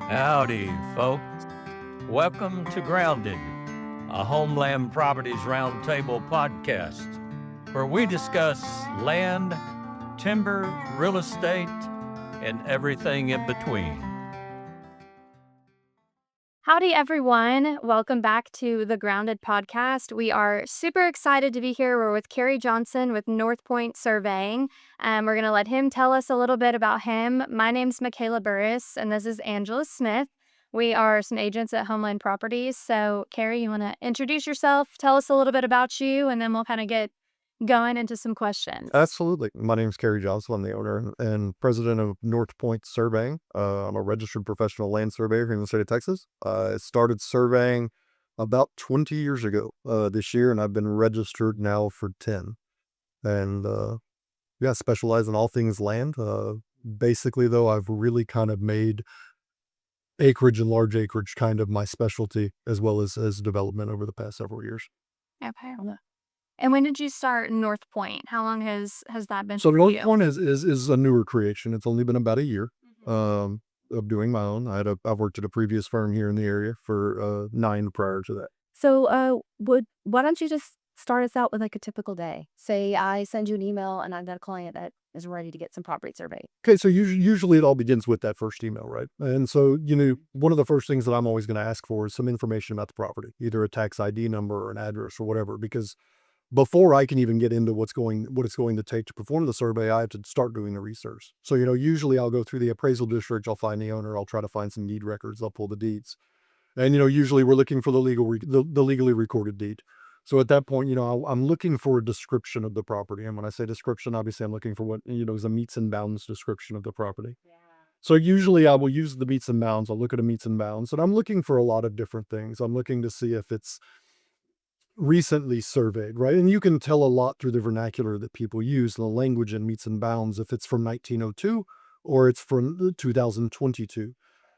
Howdy, folks. Welcome to Grounded, a Homeland Properties Roundtable podcast, where we discuss land, timber, real estate, and everything in between. Howdy, everyone. Welcome back to the Grounded podcast. We are super excited to be here. We're with Carey Johnson with Northpoint Surveying. We're going to let him tell us a little bit about him. My name's Michaela Burris, and this is Angela Smith. We are some agents at Homeland Properties. So, Carey, you want to introduce yourself, tell us a little bit about you, and then we'll kind of get going into some questions. Absolutely. My name is Carey Johnson. I'm the owner and president of Northpoint Surveying. I'm a registered professional land surveyor here in the state of Texas. I started surveying about 20 years ago this year, and I've been registered now for 10. And yeah, specialize in all things land. Basically, though, I've really kind of made acreage and large acreage kind of my specialty, as well as development over the past several years. Okay. And when did you start Northpoint? How long has that been So for you? Northpoint is a newer creation. It's only been about a year of doing my own. I've worked at a previous firm here in the area for 9 prior to that. So, why don't you just start us out with like a typical day? Say I send you an email and I've got a client that is ready to get some property surveyed. Okay, so usually it all begins with that first email, right? And so, one of the first things that I'm always going to ask for is some information about the property, either a tax ID number or an address or whatever, because before I can even get into what it's going to take to perform the survey, I have to start doing the research. So, usually I'll go through the appraisal district, I'll find the owner, I'll try to find some deed records, I'll pull the deeds. And, usually we're looking for the legally recorded deed. So at that point, I'm looking for a description of the property. And when I say description, obviously I'm looking for what, is a meets and bounds description of the property. Yeah. So usually I will use the meets and bounds. I'll look at a meets and bounds, and I'm looking for a lot of different things. I'm looking to see if it's recently surveyed, right? And you can tell a lot through the vernacular that people use, the language in meets and bounds, if it's from 1902 or it's from 2022,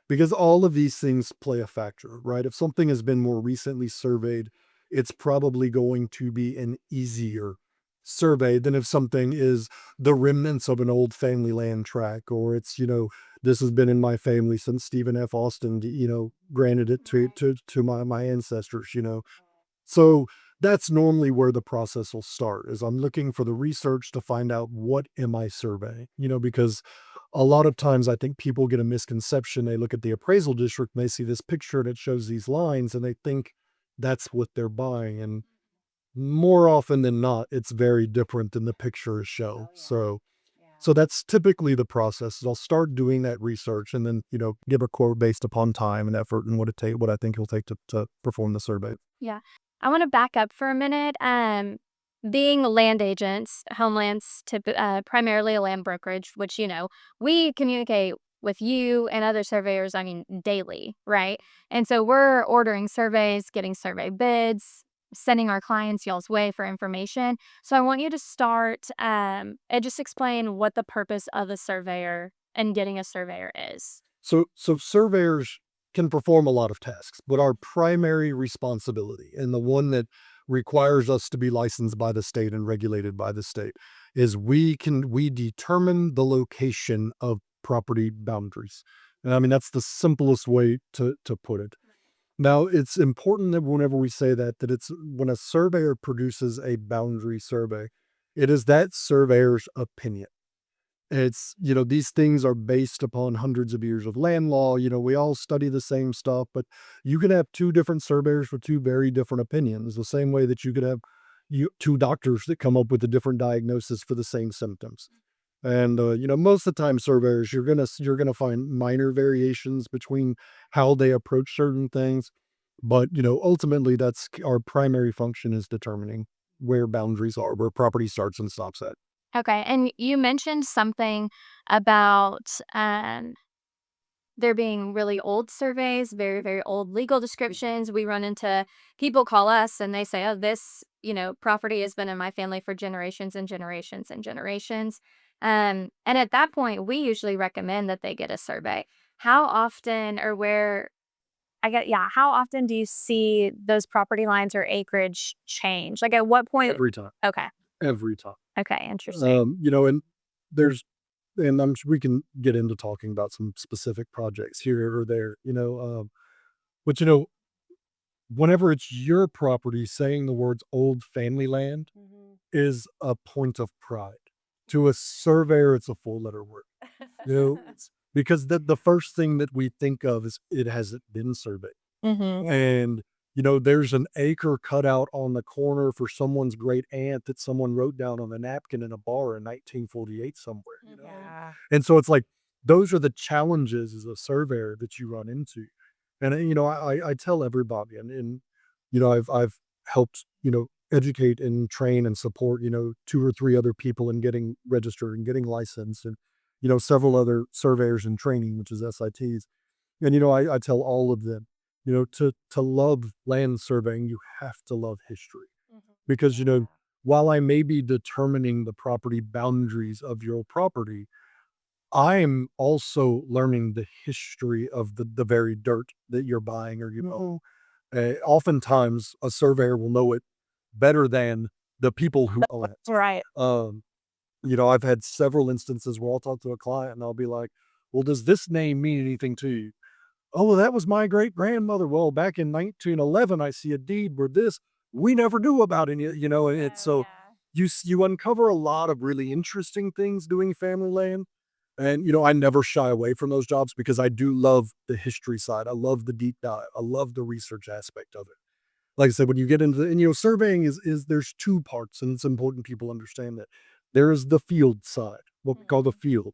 because all of these things play a factor, right? If something has been more recently surveyed, it's probably going to be an easier survey than if something is the remnants of an old family land tract, or it's, this has been in my family since Stephen F. Austin, granted it to my ancestors, So that's normally where the process will start, is I'm looking for the research to find out what am I surveying, because a lot of times I think people get a misconception. They look at the appraisal district and they see this picture and it shows these lines and they think that's what they're buying. And more often than not, it's very different than the pictures show. So that's typically the process. Is I'll start doing that research and then, give a quote based upon time and effort and what I think it'll take to perform the survey. Yeah. I want to back up for a minute. Being land agents, Homeland's primarily a land brokerage, which, we communicate with you and other surveyors, daily, right? And so we're ordering surveys, getting survey bids, sending our clients y'all's way for information. So I want you to start and just explain what the purpose of a surveyor and getting a surveyor is. So surveyors can perform a lot of tasks, but our primary responsibility, and the one that requires us to be licensed by the state and regulated by the state, is we determine the location of property boundaries. And that's the simplest way to put it. Now, it's important that whenever we say that it's when a surveyor produces a boundary survey, it is that surveyor's opinion. It's, these things are based upon hundreds of years of land law. We all study the same stuff, but you can have 2 different surveyors for 2 very different opinions, the same way that you could have 2 doctors that come up with a different diagnosis for the same symptoms. And, most of the time surveyors, you're gonna find minor variations between how they approach certain things. But, ultimately that's our primary function, is determining where boundaries are, where property starts and stops at. Okay. And you mentioned something about there being really old surveys, very, very old legal descriptions. We run into people call us and they say, oh, this, property has been in my family for generations and generations and generations. And at that point, we usually recommend that they get a survey. How often or where how often do you see those property lines or acreage change? Like at what point? Every time. Okay. Every time. Okay. Interesting. And there's and I'm sure we can get into talking about some specific projects here or there, but whenever it's your property, saying the words old family land is a point of pride. To a surveyor, it's a four-letter word. Because the first thing that we think of is it hasn't been surveyed. And there's an acre cut out on the corner for someone's great aunt that someone wrote down on a napkin in a bar in 1948 somewhere. Yeah. And so it's like those are the challenges as a surveyor that you run into. And I tell everybody, and I've helped educate and train and support 2 or 3 other people in getting registered and getting licensed, and several other surveyors in training, which is SITs. And I tell all of them, to love land surveying, you have to love history, because while I may be determining the property boundaries of your property, I'm also learning the history of the very dirt that you're buying or you own. Oftentimes, a surveyor will know it better than the people who own it. Right. I've had several instances where I'll talk to a client and I'll be like, well, does this name mean anything to you? Oh, well, that was my great grandmother. Well, back in 1911, I see a deed where we never knew about any, and it's so you uncover a lot of really interesting things doing family land. And, I never shy away from those jobs because I do love the history side. I love the deep dive. I love the research aspect of it. Like I said, when you get into surveying is there's 2 parts, and it's important people understand that. There is the field side, what we call the field,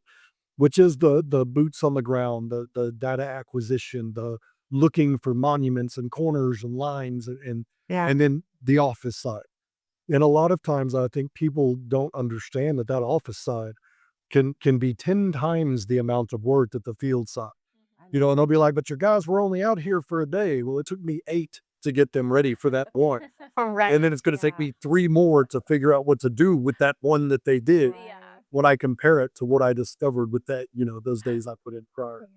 which is the boots on the ground, the data acquisition, the looking for monuments and corners and lines, and then the office side. And a lot of times I think people don't understand that office side can be 10 times the amount of work that the field side. And they'll be like, but your guys were only out here for a day. Well, it took me 8 to get them ready for that one. Right. And then it's going to take me 3 more to figure out what to do with that one that they did when I compare it to what I discovered with that, those days I put in prior.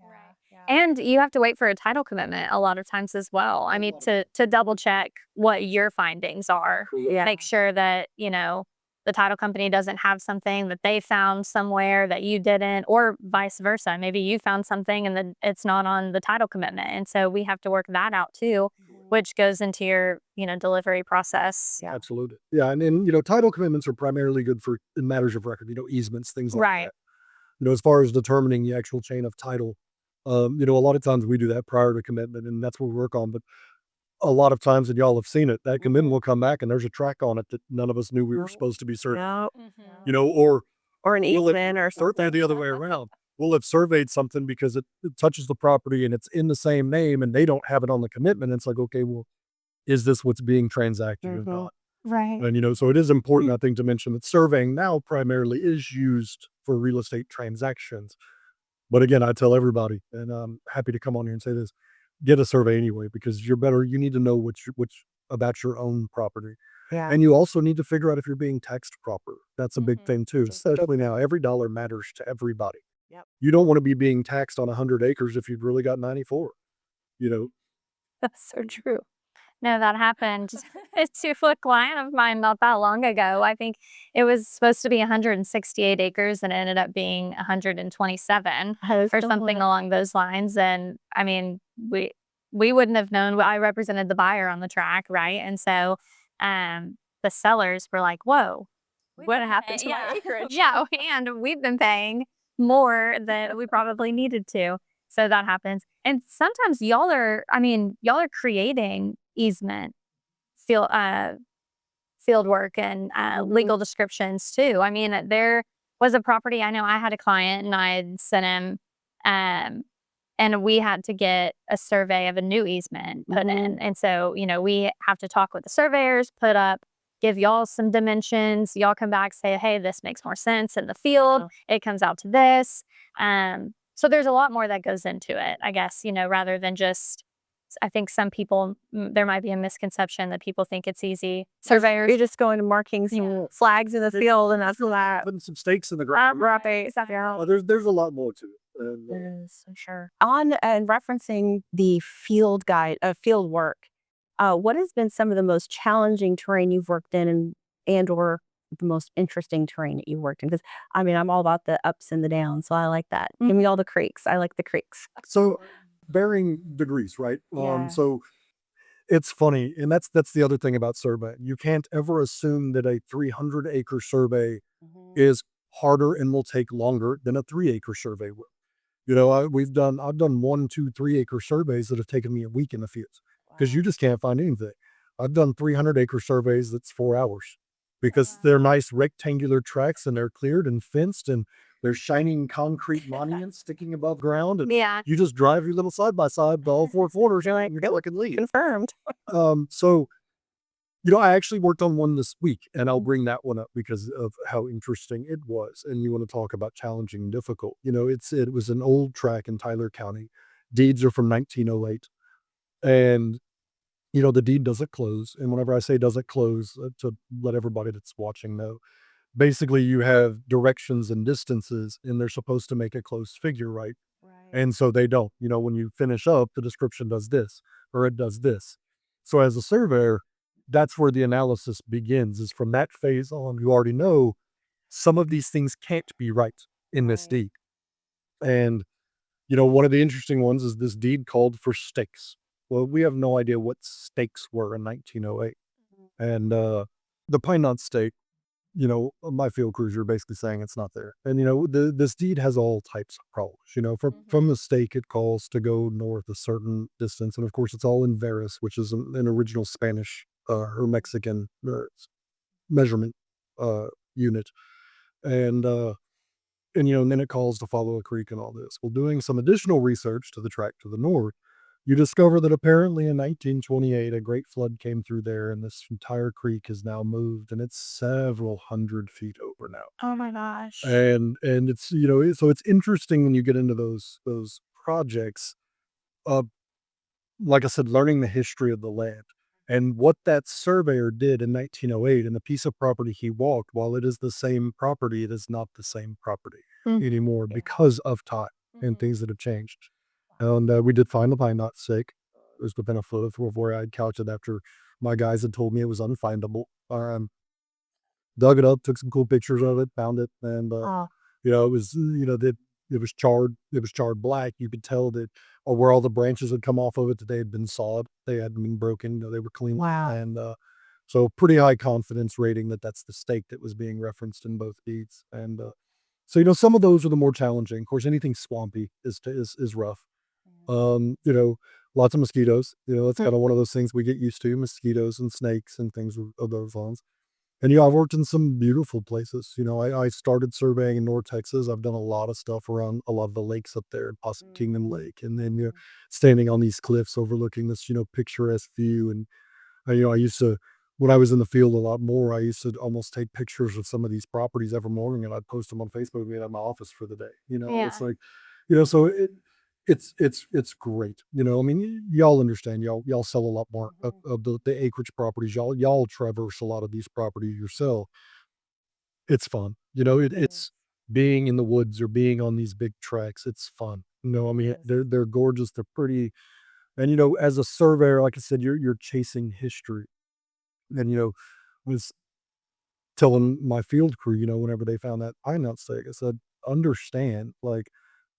And you have to wait for a title commitment a lot of times as well. I mean, to double check what your findings are. Make sure that, the title company doesn't have something that they found somewhere that you didn't, or vice versa. Maybe you found something and then it's not on the title commitment. And so we have to work that out too, which goes into your, delivery process. Yeah. Absolutely. Yeah. And then, title commitments are primarily good for matters of record, easements, things like that. As far as determining the actual chain of title, a lot of times we do that prior to commitment, and that's what we work on. But a lot of times, and y'all have seen it, that commitment will come back and there's a track on it that none of us knew we were supposed to be certain. Or Or an easement or certainly something. the other way around. We'll have surveyed something because it touches the property and it's in the same name and they don't have it on the commitment. It's like, okay, well, is this what's being transacted or not? Right. And, so it is important, I think, to mention that surveying now primarily is used for real estate transactions. But again, I tell everybody, and I'm happy to come on here and say this, get a survey anyway, because you need to know which about your own property. Yeah. And you also need to figure out if you're being taxed proper. That's a big thing too, especially now. Every dollar matters to everybody. Yep. You don't want to be being taxed on 100 acres if you've really got 94, That's so true. No, that happened to a client of mine not that long ago. I think it was supposed to be 168 acres and it ended up being 127 or something along those lines. And I mean, we wouldn't have known. I represented the buyer on the track, right? And so the sellers were like, whoa, what happened to my acreage? Yeah, and we've been paying more than we probably needed to. So that happens. And sometimes y'all are creating easement field work and legal descriptions too. I mean, there was a property, I know I had a client and I had sent him and we had to get a survey of a new easement put in. And so, we have to talk with the surveyors, give y'all some dimensions. Y'all come back, say, hey, this makes more sense in the field. It comes out to this. So there's a lot more that goes into it, I guess, rather than just, I think some people, there might be a misconception that people think it's easy. Surveyors, You're just going to marking some flags in the field and that's that. putting some stakes in the ground. There's a lot more to it. And, For sure. On and referencing the field guide, field work, what has been some of the most challenging terrain you've worked in and or the most interesting terrain that you worked in? Because I mean, I'm all about the ups and the downs, so I like that. Give me all the creeks. I like the creeks. So varying degrees, right? Yeah. So it's funny, and that's the other thing about surveying. You can't ever assume that a 300-acre survey is harder and will take longer than a 3-acre survey will. I've done 1, 2, 3-acre surveys that have taken me a week in the fields because you Wow. just can't find anything. I've done 300-acre surveys that's 4 hours because they're nice rectangular tracts and they're cleared and fenced and there's shining concrete monuments sticking above ground, and Yeah. you just drive your little side by side to all 4 corners, you're like, "Yeah, looking lead." Confirmed. So, I actually worked on one this week, and I'll bring that one up because of how interesting it was. And you want to talk about challenging and difficult. It was an old track in Tyler County. Deeds are from 1908, and the deed doesn't close. And whenever I say doesn't close, to let everybody that's watching know, basically you have directions and distances, and they're supposed to make a close figure, right? Right. And so they don't. When you finish up, the description does this or it does this. So as a surveyor, that's where the analysis begins, is from that phase on. You already know some of these things can't be right in this Right. deed. And, one of the interesting ones is this deed called for stakes. Well, we have no idea what stakes were in 1908. And the Pine Knot stake, my field crews are basically saying it's not there. And this deed has all types of problems. From the stake, it calls to go north a certain distance, and of course, it's all in Veris, which is an original Spanish or Mexican measurement unit, and then it calls to follow a creek and all this. Well, doing some additional research to the tract to the north, you discover that apparently in 1928, a great flood came through there, and this entire creek is now moved, and it's several hundred feet over now. Oh my gosh. And it's so it's interesting when you get into those projects of, like I said, learning the history of the land and what that surveyor did in 1908, and the piece of property he walked. While it is the same property, it is not the same property anymore Yeah. because of time and things that have changed. And we did find the pine knot stake. It was within a foot of where I had couched it after my guys had told me it was unfindable. Dug it up, took some cool pictures of it, found it, and Oh. it was that it was charred. It was charred black. You could tell that, or where all the branches had come off of it, that they had been sawed. They hadn't been broken. They were clean. Wow. And so pretty high confidence rating that that's the stake that was being referenced in both deeds. And so some of those are the more challenging. Of course, anything swampy is rough. Lots of mosquitoes. That's kind of one of those things we get used to: mosquitoes and snakes and things of those lines. And I've worked in some beautiful places. I started surveying in North Texas. I've done a lot of stuff around a lot of the lakes up there, Possum Kingdom Lake, and then standing on these cliffs overlooking this picturesque view. And I used to, when I was in the field a lot more, I used to almost take pictures of some of these properties every morning, and I'd post them on Facebook and at my office for the day. It's Yeah. like, so it's great. I mean, y'all understand. Y'all sell a lot more of the acreage properties. Y'all traverse a lot of these properties yourself. It's fun. It's being in the woods or being on these big tracks. It's fun. I mean, Yes. they're gorgeous. They're pretty. And as a surveyor, like I said, you're chasing history. And was telling my field crew, whenever they found that pine nut stake, I said, understand, like,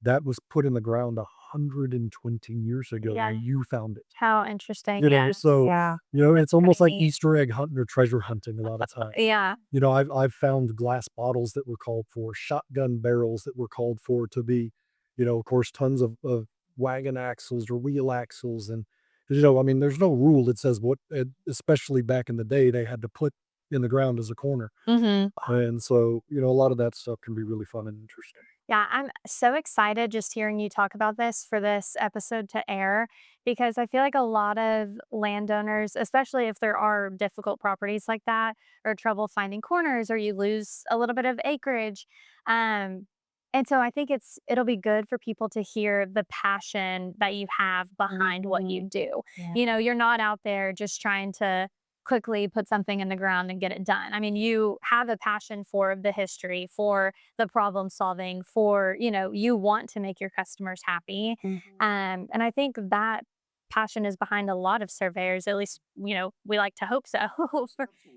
that was put in the ground 120 years ago. Now Yeah. you found it. How interesting. Yeah. So Yeah. it's almost like neat. Easter egg hunting or treasure hunting a lot of times. Yeah. I've found glass bottles that were called for, shotgun barrels that were called for to be, of course, tons of wagon axles or wheel axles. And, I mean, there's no rule that says what, especially back in the day, they had to put in the ground as a corner. And so, a lot of that stuff can be really fun and interesting. Yeah, I'm so excited just hearing you talk about this for this episode to air because I feel like a lot of landowners, especially if there are difficult properties like that, or trouble finding corners, or you lose a little bit of acreage. Um, and so I think it'll be good for people to hear the passion that you have behind what you do. Yeah. You're not out there just trying to quickly put something in the ground and get it done. I mean, you have a passion for the history, for the problem solving, for, you want to make your customers happy. And I think that passion is behind a lot of surveyors. At least, we like to hope so.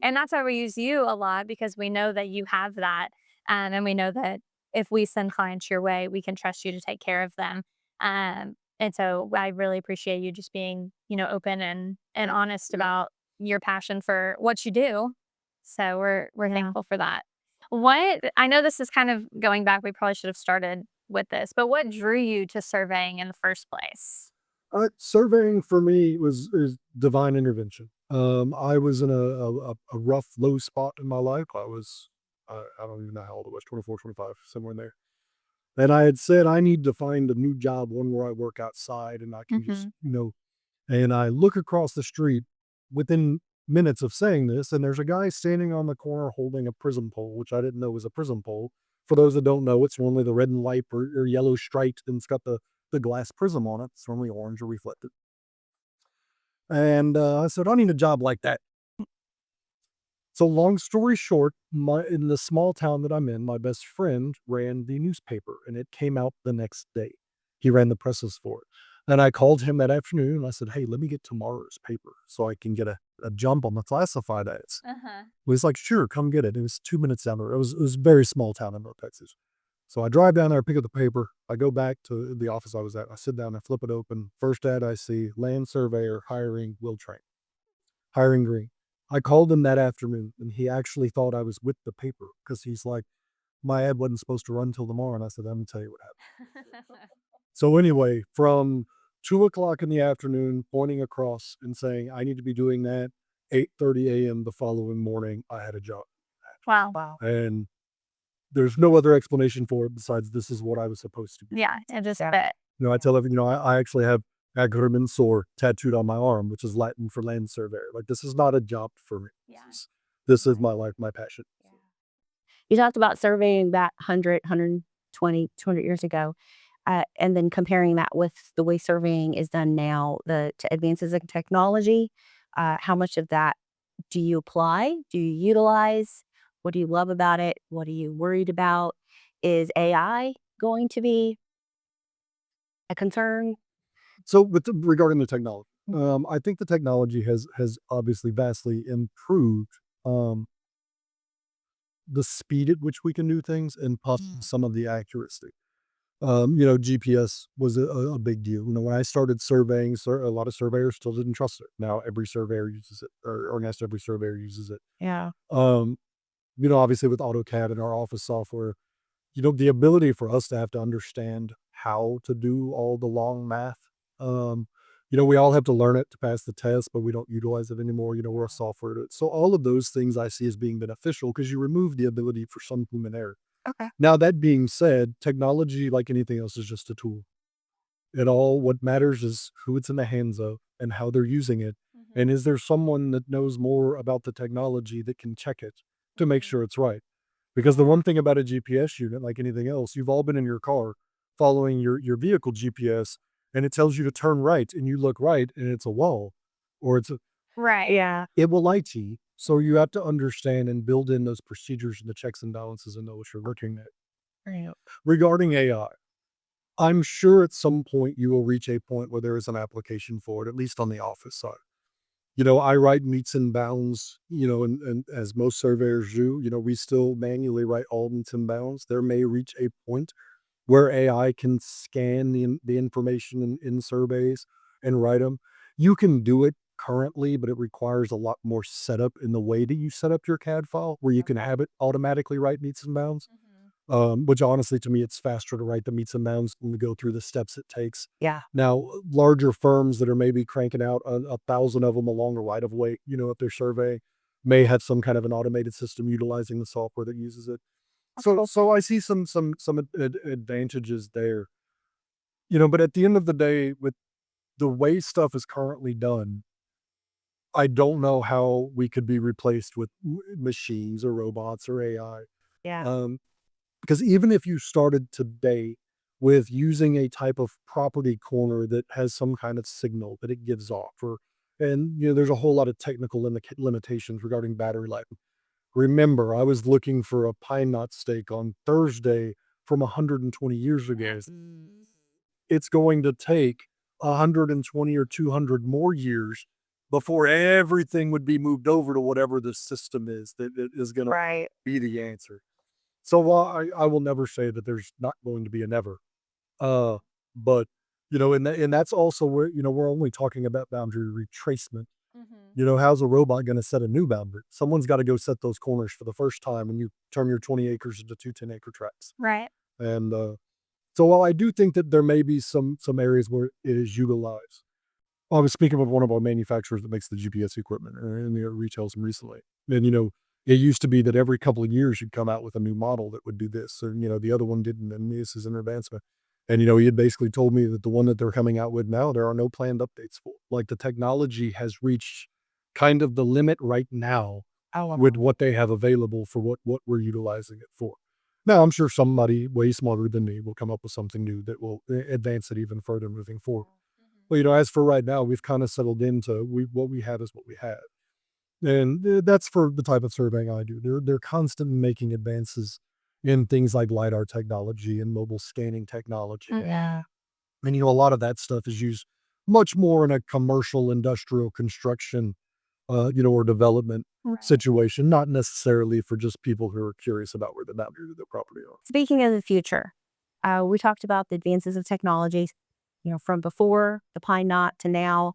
And that's why we use you a lot, because we know that you have that. And we know that if we send clients your way, we can trust you to take care of them. And so I really appreciate you just being, open and honest about your passion for what you do. So we're Yeah. thankful for that. I know this is kind of going back, we probably should have started with this, but what drew you to surveying in the first place? Surveying for me is divine intervention. I was in a rough, low spot in my life. I don't even know how old I was, 24, 25, somewhere in there. And I had said, I need to find a new job, one where I work outside and I can just, and I look across the street within minutes of saying this, and there's a guy standing on the corner holding a prism pole, which I didn't know was a prism pole. For those that don't know, it's normally the red and white or yellow striped, and it's got the glass prism on it. It's normally orange or reflected. And I said, I need a job like that. So long story short, in the small town that I'm in, my best friend ran the newspaper, and it came out the next day. He ran the presses for it. And I called him that afternoon and I said, hey, let me get tomorrow's paper so I can get a jump on the classified ads. He was like, sure, come get it. It was 2 minutes down the road. It was a very small town in North Texas. So I drive down there, pick up the paper. I go back to the office I was at. I sit down, I flip it open. First ad I see, land surveyor hiring will train, hiring green. I called him that afternoon, and he actually thought I was with the paper because he's like, my ad wasn't supposed to run till tomorrow. And I said, let me tell you what happened. So anyway, from 2 o'clock in the afternoon, pointing across and saying, I need to be doing that, 8:30 a.m. the following morning, I had a job. Wow. Wow. And there's no other explanation for it besides this is what I was supposed to be. Yeah, it just Yeah. fit. I tell everyone, I actually have Agrimen sore tattooed on my arm, which is Latin for land surveyor. Like, this is not a job for me. Yeah. This is my life, my passion. You talked about surveying back 100, 120, 200 years ago, and then comparing that with the way surveying is done now, the advances in technology. How much of that do you apply? Do you utilize? What do you love about it? What are you worried about? Is AI going to be a concern? So regarding the technology, I think the technology has obviously vastly improved the speed at which we can do things and possibly some of the accuracy. GPS was a big deal. When I started surveying, a lot of surveyors still didn't trust it. Now every surveyor uses it, or almost every surveyor uses it. Yeah. Obviously with AutoCAD and our office software, the ability for us to have to understand how to do all the long math. We all have to learn it to pass the test, but we don't utilize it anymore. We're a software. So all of those things I see as being beneficial because you remove the ability for some human error. Okay. Now, that being said, technology, like anything else, is just a tool. What matters is who it's in the hands of and how they're using it. And is there someone that knows more about the technology that can check it to make sure it's right? Because the one thing about a GPS unit, like anything else, you've all been in your car following your vehicle GPS, and it tells you to turn right, and you look right, and it's a wall, or Right. Yeah. it will lie to you. So you have to understand and build in those procedures and the checks and balances and know what you're looking at. Right. Regarding AI, I'm sure at some point you will reach a point where there is an application for it, at least on the office side. I write meets and bounds, and as most surveyors do, we still manually write all meets and bounds. There may reach a point where AI can scan the information in surveys and write them. You can do it currently, but it requires a lot more setup in the way that you set up your CAD file, where you can have it automatically write meets and bounds. Which honestly, to me, it's faster to write the meets and bounds than to go through the steps it takes. Yeah. Now, larger firms that are maybe cranking out 1,000 of them along a right of way, if they're surveying, may have some kind of an automated system utilizing the software that uses it. So I see some advantages there. But at the end of the day, with the way stuff is currently done, I don't know how we could be replaced with machines or robots or AI. Yeah. Because even if you started today with using a type of property corner that has some kind of signal that it gives off, and there's a whole lot of technical limitations regarding battery life. Remember, I was looking for a pine knot stake on Thursday from 120 years ago. It's going to take 120 or 200 more years before everything would be moved over to whatever the system is that is going to Right. be the answer. So while I will never say that there's not going to be a never, uh, but and that's also where we're only talking about boundary retracement. How's a robot going to set a new boundary? Someone's got to go set those corners for the first time when you turn your 20 acres into two 10-acre tracts. Right. And so while I do think that there may be some areas where it is utilized, I was speaking with one of our manufacturers that makes the GPS equipment, and retails them recently. And it used to be that every couple of years you'd come out with a new model that would do this, and the other one didn't, and this is an advancement. And he had basically told me that the one that they're coming out with now, there are no planned updates for. Like, the technology has reached kind of the limit right now with what they have available for what we're utilizing it for. Now, I'm sure somebody way smarter than me will come up with something new that will advance it even further moving forward. But as for right now, we've kind of settled into what we have is what we have. And that's for the type of surveying I do. They're constantly making advances in things like LiDAR technology and mobile scanning technology. Yeah. And a lot of that stuff is used much more in a commercial industrial construction or development Right. situation, not necessarily for just people who are curious about where the boundaries of their property are. Speaking of the future, we talked about the advances of technologies, from before the pine knot to now.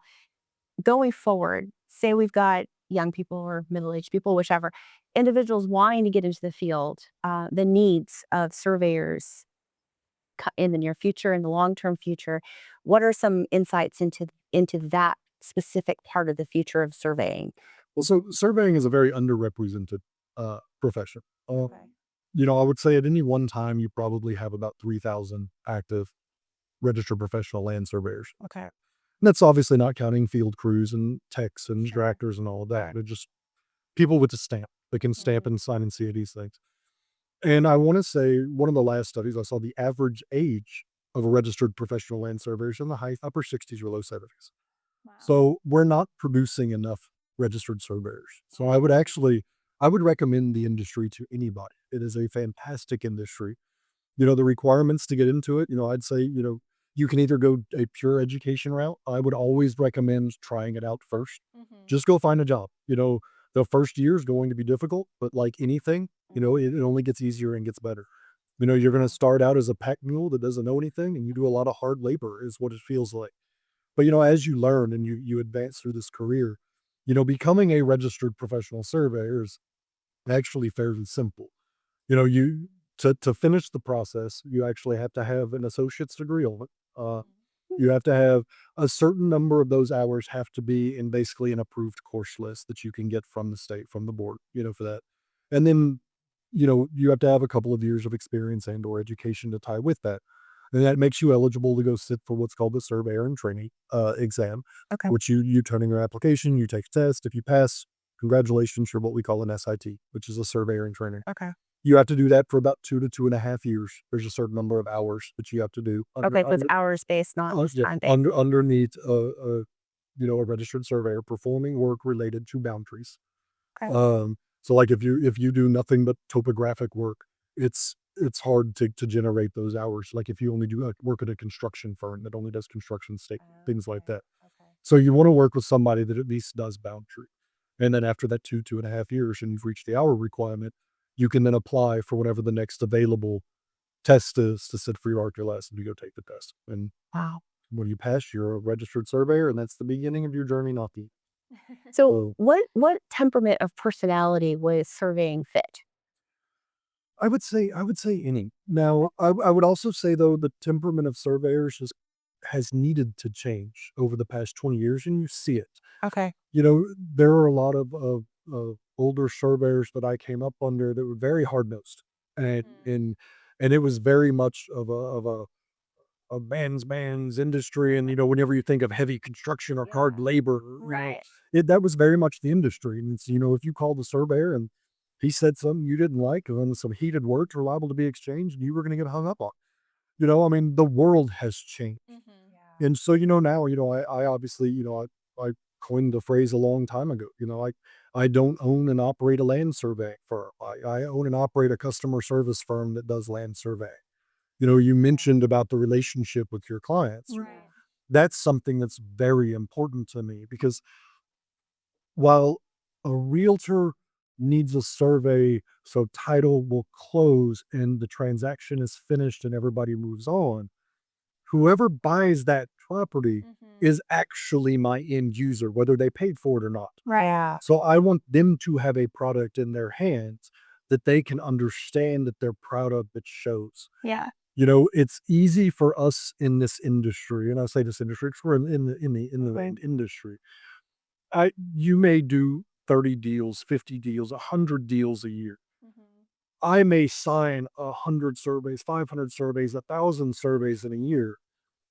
Going forward, say we've got young people or middle-aged people, whichever, individuals wanting to get into the field, the needs of surveyors in the near future and the long-term future. What are some insights into that specific part of the future of surveying? Well, so surveying is a very underrepresented profession. I would say at any one time, you probably have about 3,000 active registered professional land surveyors. Okay. And that's obviously not counting field crews and techs and Sure. tractors and all of that. They're just people with a stamp that can stamp and sign and see these things. And I want to say one of the last studies I saw, the average age of a registered professional land surveyor is in the upper 60s or low 70s. Wow. So we're not producing enough registered surveyors. So I would recommend the industry to anybody. It is a fantastic industry. The requirements to get into it, I'd say, you can either go a pure education route. I would always recommend trying it out first. Just go find a job. The first year is going to be difficult, but like anything, it only gets easier and gets better. You're going to start out as a pack mule that doesn't know anything, and you do a lot of hard labor is what it feels like. But, as you learn and you advance through this career, becoming a registered professional surveyor is actually fairly simple. To finish the process, you actually have to have an associate's degree on it. You have to have a certain number of those hours have to be in basically an approved course list that you can get from the state, from the board, for that. And then, you have to have a couple of years of experience and or education to tie with that. And that makes you eligible to go sit for what's called the surveyor and trainee exam, Okay. which you turn in your application, you take a test. If you pass, congratulations, you're what we call an SIT, which is a surveyor and trainer. Okay. You have to do that for about 2 to 2.5 years. There's a certain number of hours that you have to do. Okay. So it's hours based, not just time based. Underneath a registered surveyor performing work related to boundaries. Okay. So like if you do nothing but topographic work, it's hard to generate those hours. Like if you only do work at a construction firm that only does construction things like that. Okay. So you want to work with somebody that at least does boundary. And then after that 2.5 years and you've reached the hour requirement, you can then apply for whatever the next available test is to sit for your RQLS and you go take the test. And Wow. when you pass, you're a registered surveyor, and that's the beginning of your journey, not the So what temperament of personality was surveying fit? I would say any. Now, I would also say though the temperament of surveyors has needed to change over the past 20 years, and you see it. Okay. There are a lot of older surveyors that I came up under that were very hard nosed, and it was very much of a man's industry. And whenever you think of heavy construction or hard labor, Right. that was very much the industry. And it's, if you called the surveyor and he said something you didn't like, and then some heated words were liable to be exchanged, and you were going to get hung up on. I mean, the world has changed. And so, now, I obviously, I coined the phrase a long time ago. I don't own and operate a land surveying firm. I own and operate a customer service firm that does land surveying. You mentioned about the relationship with your clients. Right. That's something that's very important to me, because while a realtor needs a survey so title will close and the transaction is finished and everybody moves on, whoever buys that property is actually my end user, whether they paid for it or not. Right. So I want them to have a product in their hands that they can understand, that they're proud of, that shows. Yeah. It's easy for us in this industry, and I say this industry because we're in the industry. You may do 30 deals, 50 deals, 100 deals a year. I may sign 100 surveys, 500 surveys, 1,000 surveys in a year.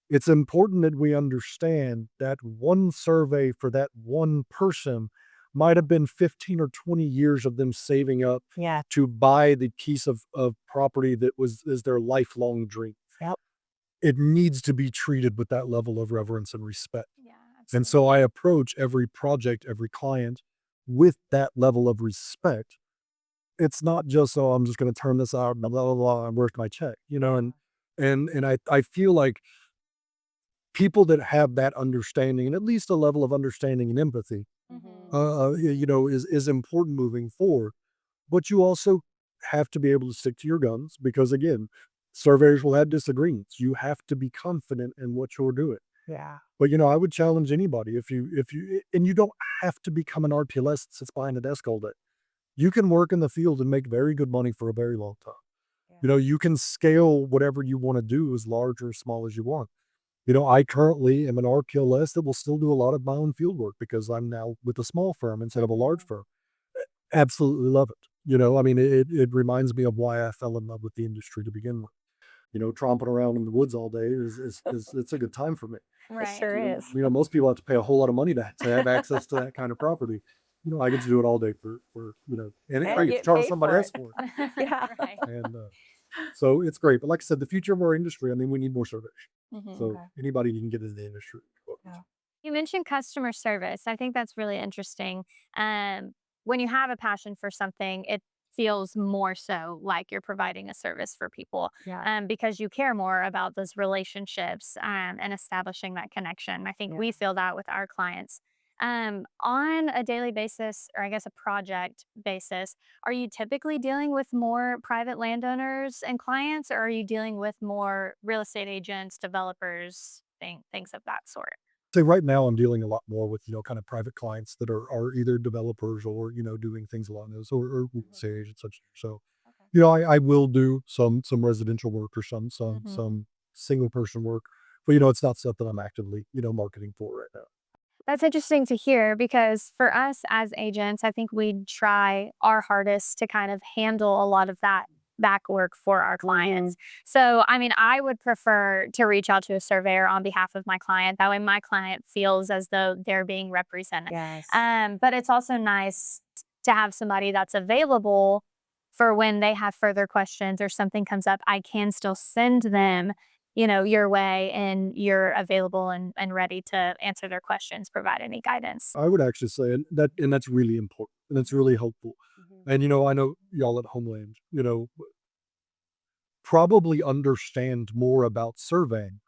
It's important that we understand that one survey for that one person might have been 15 or 20 years of them saving up Yeah. to buy the piece of property that is their lifelong dream. Yep. It needs to be treated with that level of reverence and respect. Yeah. And so I approach every project, every client with that level of respect. It's not just, oh, I'm just going to turn this out, blah, blah, blah, and where's my check, and I feel like people that have that understanding, and at least a level of understanding and empathy, is important moving forward. But you also have to be able to stick to your guns, because again, surveyors will have disagreements. You have to be confident in what you're doing. Yeah. But I would challenge anybody, and you don't have to become an RPLS that sits behind a desk all day. You can work in the field and make very good money for a very long time. You can scale whatever you want to do, as large or small as you want. I currently am an RPLS that will still do a lot of my own field work because I'm now with a small firm instead of a large firm. Absolutely love it. I mean, it reminds me of why I fell in love with the industry to begin with. Tromping around in the woods all day is it's a good time for me. It Right. sure is. Most people have to pay a whole lot of money to have access to that kind of property. I get to do it all day for and And I get to get charge paid somebody for else it. for it. Yeah. Right. And so it's great. But like I said, the future of our industry, I mean, we need more surveys. So Okay. anybody who can get into the industry. Yeah. You mentioned customer service. I think that's really interesting. When you have a passion for something, it feels more so like you're providing a service for people, Yeah. because you care more about those relationships, and establishing that connection. I think Yeah. we feel that with our clients. On a daily basis, or I guess a project basis, are you typically dealing with more private landowners and clients, or are you dealing with more real estate agents, developers, things of that sort? So right now I'm dealing a lot more with, kind of private clients that are either developers or, doing things along those, or real estate agents, such. So, Okay. I will do some residential work or some single person work, but it's not stuff that I'm actively, marketing for right now. That's interesting to hear, because for us as agents, I think we try our hardest to kind of handle a lot of that back work for our clients. So, I mean, I would prefer to reach out to a surveyor on behalf of my client. That way, my client feels as though they're being represented. Yes. But it's also nice to have somebody that's available for when they have further questions or something comes up. I can still send them, your way, and you're available and ready to answer their questions, provide any guidance. I would actually say, and that's really important, and that's really helpful. And I know y'all at Homeland, probably understand more about surveying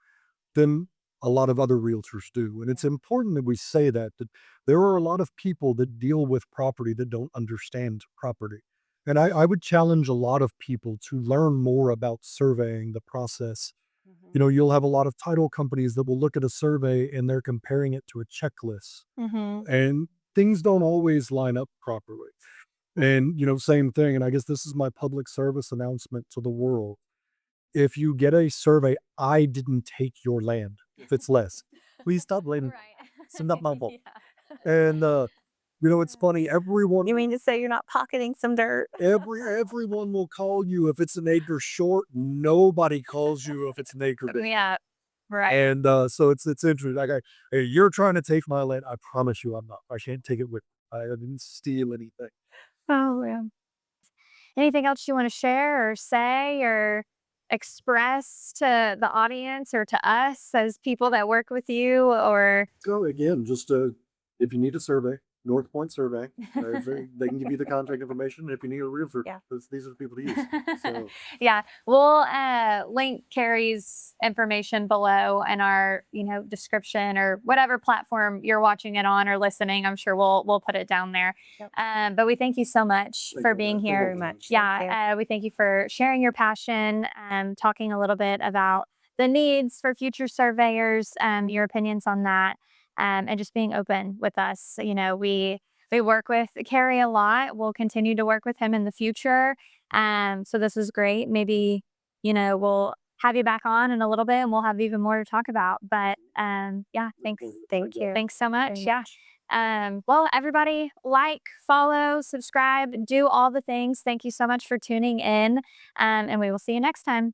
than a lot of other realtors do. And it's important that we say that there are a lot of people that deal with property that don't understand property. And I would challenge a lot of people to learn more about surveying the process. You'll have a lot of title companies that will look at a survey and they're comparing it to a checklist, and things don't always line up properly. And, same thing. And I guess this is my public service announcement to the world. If you get a survey, I didn't take your land. If it's less, please stop blaming. It's not my fault. And it's funny. Everyone, You mean to say you're not pocketing some dirt? everyone will call you if it's an acre short. Nobody calls you if it's an acre big. Yeah, right. And so it's interesting. Like, hey, you're trying to take my land. I promise you, I'm not. I can't take it with me. I didn't steal anything. Oh, yeah. Anything else you want to share or say or express to the audience or to us as people that work with you? Or So again, just if you need a survey, Northpoint Surveying. They can give you the contact information if you need a realtor. Yeah. These are the people to use. So Yeah, we'll link Carey's information below in our description, or whatever platform you're watching it on or listening. I'm sure we'll put it down there. Yep. But we thank you so much Thank for you being very here. much. Yeah, we thank you for sharing your passion and talking a little bit about the needs for future surveyors, your opinions on that, and just being open with us. We work with Carey a lot. We'll continue to work with him in the future. So this is great. Maybe, we'll have you back on in a little bit and we'll have even more to talk about. But yeah, thanks. Thank you. Thanks so much. Very Yeah. Well, everybody, like, follow, subscribe, do all the things. Thank you so much for tuning in. And we will see you next time.